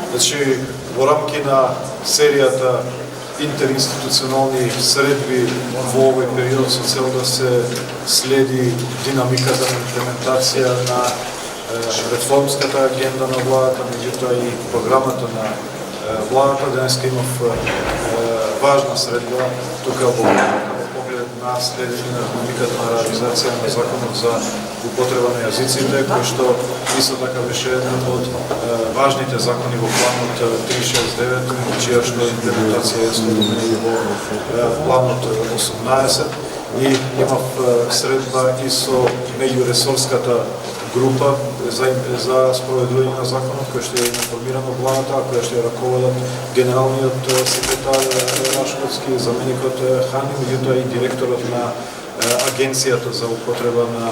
Значи, во рамки на серијата интеринституционални средби во овој период со цел да се следи динамиката на имплементација на реформската агенда на владата, меѓутоа и програмата на владата. Денеска имав важна средба тука во поглед на следење на динамиката на реализација на законот за употреба на јазиците, кој што исто така беше еден од важните закони во планот 369, чија што имплементација е следена и во планот 18. И имав средба и со меѓуресорската група за спроведување на законот, кој што е информирано владата, која што е раководат генералниот секретар Рашковски, заменикот Хани, меѓутоа и директорот на Агенцијата за употреба на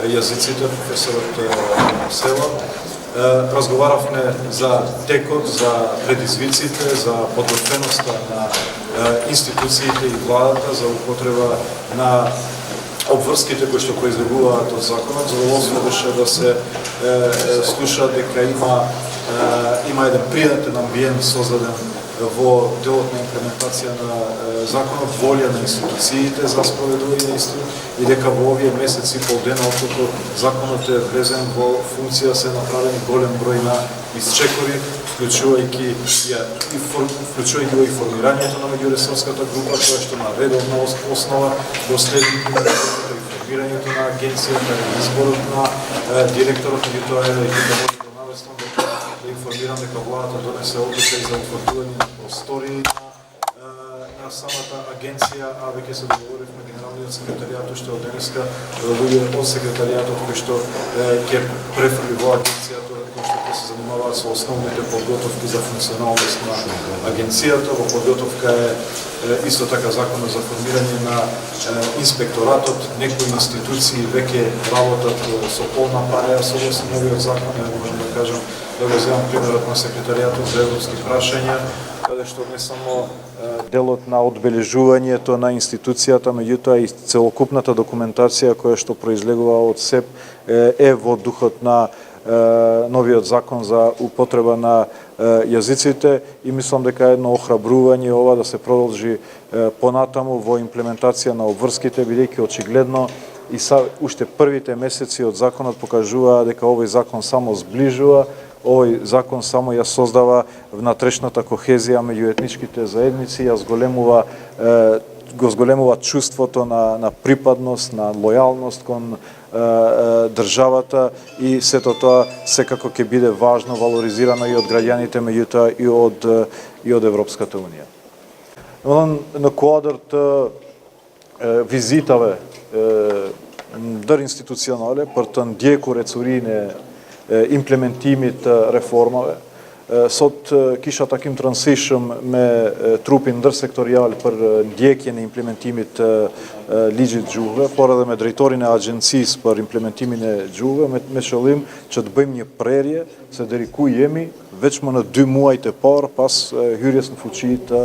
јазиците, професорот Села. Разговаравме за текот, за предизвиците, за подготвеноста на институциите и владата за употреба на обврските кои што произлегуваат од законот. Задоволство беше да се слуша дека има еден пријатен амбиент создаден во делот на имплементација на законот, волја на институциите за спроведување на исти и дека во овие месеци и пол дена откако законот е влезен во функција се направени голем број на исчекори, вклучувајќи го и формирањето на меѓуресорската група, која што на редовна основа го следи формирањето на агенцијата, изборот на директорот, меѓутоа е да навестам да информирам дека владата донесе одлука и за утврдување на простори на самата агенција, а веќе се договоривме генералниот секретаријат уште од денеска луѓе од секретаријатот кои што ќе префрли во агенцијата, кои што ќе се занимаваат со основните подготовки за функционалност на агенцијата. Во подготовка е исто така законот за формирање на инспекторатот. Некои институции веќе работат со полна пареја согласно новиот закон. Можам да кажам, да го земам примерот на секретаријатот за европски прашања, каде што не само делот на одбележувањето на институцијата, меѓутоа и целокупната документација која што произлегува од СЕП е во духот на новиот закон за употреба на јазиците и мислам дека е едно охрабрување ова да се продолжи понатаму во имплементација на обврските, бидејќи очигледно и уште првите месеци од законот покажуваа дека овој закон само зближува, овој закон само ја создава внатрешната кохезија меѓу етничките заедници, ја го зголемува чувството на припадност, на лојалност кон државата и сето тоа секако ќе биде важно валоризирано и од граѓаните, меѓутоа и од Европската Унија. На квадрат визитаве дър институционале për të ndjekur ecurinë e implementimit të reformave. Sot kisha takim të rëndësishëm me trupin ndërsektorial për ndjekjen e implementimit të ligjit gjuhëve, por edhe me drejtorin e agjencisë për implementimin e gjuhëve, me qëllim që të bëjmë një prerje se deri ku jemi veçmë në 2 muajt e parë pas hyrjes në fuqi të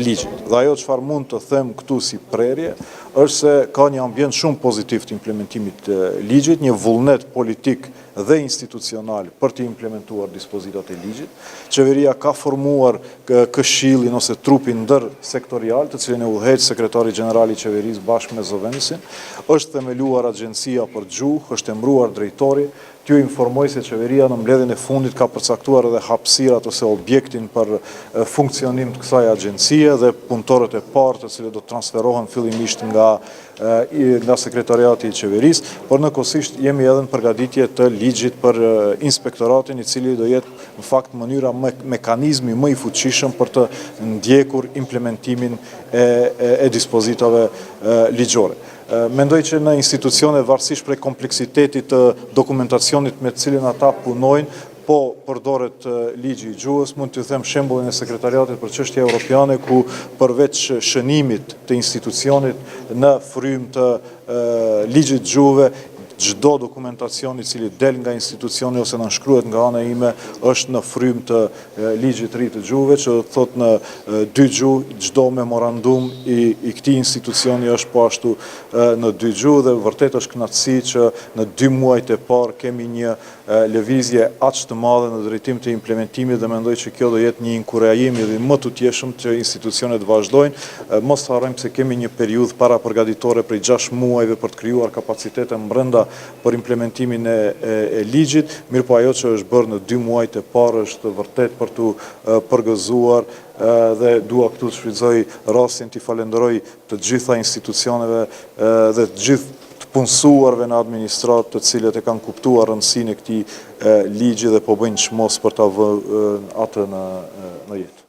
ligjit. Dhe ajo çfarë mund të them këtu si prerje është se ka një ambient shumë pozitiv të implementimit të ligjit, një vullnet politik dhe institucional për të implementuar dispozitat e ligjit. Qeveria ka formuar këshillin ose trupin ndërsektorial, të cilin e udhëheq sekretari gjenerali i qeverisë bashkë me zëvendësin. Është themeluar agjencia për gjuhë, është emëruar drejtori. T'ju informoj se qeveria në mbledhjen e fundit ka përcaktuar edhe hapësirat ose objektin për funksionim të kësaj agjencie dhe punëtorët e parë të cilët do të transferohen fillimisht nga sekretariati i qeverisë, por nëkohësisht jemi edhe në përgatitje të ligjit për inspektoratin, i cili do jetë në fakt mënyra mekanizmi më i fuqishëm për të ndjekur implementimin e dispozitave ligjore. Mendoj që në institucione varësisht prej kompleksitetit të dokumentacionit me të cilin ata punojnë, po përdoret ligji i gjuhës, mund të them shembullin e sekretariatit për çështje europiane ku përveç shënimit të institucionit në frym të ligjit gjuhëve, çdo dokumentacion i cili del nga institucioni ose nënshkruhet nga ana ime është në frym të ligjit të ri të gjuhëve, që do të thotë në 2 gjuhë, çdo memorandum i këtij institucioni është po ashtu në 2 gjuhë dhe vërtet është kënaqësi që në 2 muajt e parë kemi një lëvizje aq të madhe në drejtim të implementimit dhe mendoj që kjo do jetë një inkurajim dhe më të tjeshëm që institucionet vazhdojnë. Mos të harrojmë se kemi një periudhë parapërgatitore prej 6 muajve për të krijuar kapacitete brenda për implementimin e ligjit, mirë po ajo që është bërë në 2 muajt e parë është vërtet për të përgëzuar dhe dua këtu të shfrytëzoj rastin të falenderoj të gjitha institucioneve dhe të gjithë punësuarve në administratë të cilët e kanë kuptuar rëndësinë e këtij ligji dhe po bëjnë çmos për ta vënë atë në jetë.